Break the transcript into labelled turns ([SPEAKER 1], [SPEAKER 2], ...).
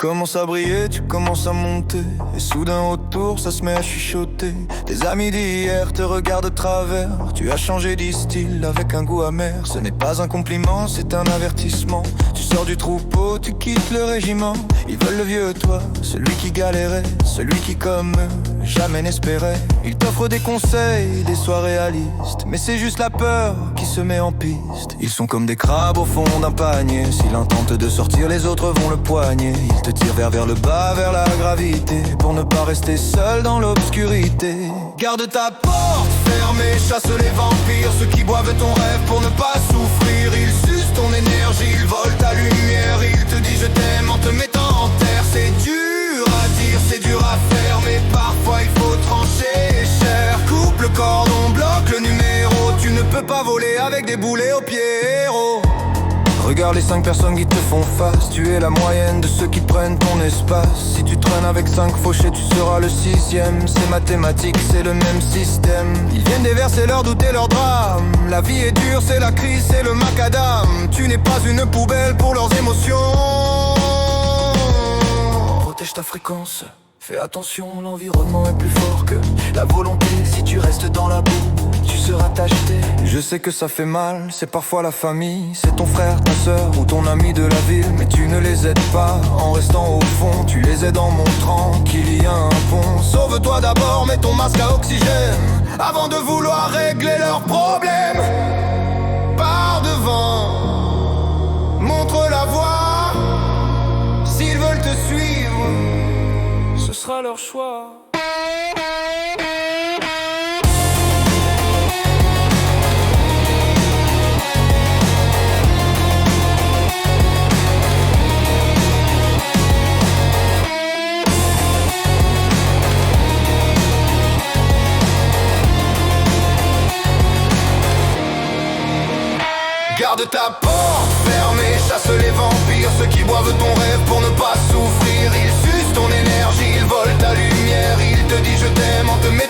[SPEAKER 1] commences à briller, tu commences à monter, et soudain autour ça se met à chuchoter. Tes amis d'hier te regardent de travers. Tu as changé de style avec un goût amer. Ce n'est pas un compliment, c'est un avertissement. Tu sors du troupeau, tu quittes le régiment. Ils veulent le vieux toi, celui qui galérait, celui qui comme eux jamais n'espérait. Ils t'offrent des conseils, des soirées réalistes, mais c'est juste la peur qui se met en piste. Ils sont comme des crabes au fond d'un panier. Si l'un tente de sortir, les autres vont le poigner. Ils te tirent vers le bas, vers la gravité, pour ne pas rester seul dans l'obscurité. Garde ta porte fermée, chasse les vampires, ceux qui boivent ton rêve pour ne pas souffrir. Ils sucent ton énergie, ils volent ta lumière. Ils te disent je t'aime en te mettant en terre. C'est dur à dire, c'est dur à faire, mais parfois il faut trancher cher. Coupe le cordon, bloque le numéro. Tu ne peux pas voler avec des boulets aux pieds, héros. Regarde les 5 personnes qui te font face. Tu es la moyenne de ceux qui prennent ton espace. Si tu traînes avec 5 fauchés, tu seras le 6ème. C'est mathématique, c'est le même système. Ils viennent déverser leur doute et leur drame. La vie est dure, c'est la crise, c'est le macadam. Tu n'es pas une poubelle pour leurs émotions. Protège ta fréquence, fais attention, l'environnement est plus fort que la volonté. Si tu restes dans la boue, tu seras tacheté. Je sais que ça fait mal, c'est parfois la famille. C'est ton frère, ta soeur ou ton ami de la ville. Mais tu ne les aides pas en restant au fond. Tu les aides en montrant qu'il y a un pont. Sauve-toi d'abord, mets ton masque à oxygène avant de vouloir régler leurs problèmes. Pars devant, montre la voie. S'ils veulent te suivre, ce sera leur choix. Garde ta porte fermée, chasse les vampires, ceux qui boivent ton rêve pour ne pas souffrir. Ils sucent ton énergie, ils volent ta lumière. Ils te disent je t'aime en te mettant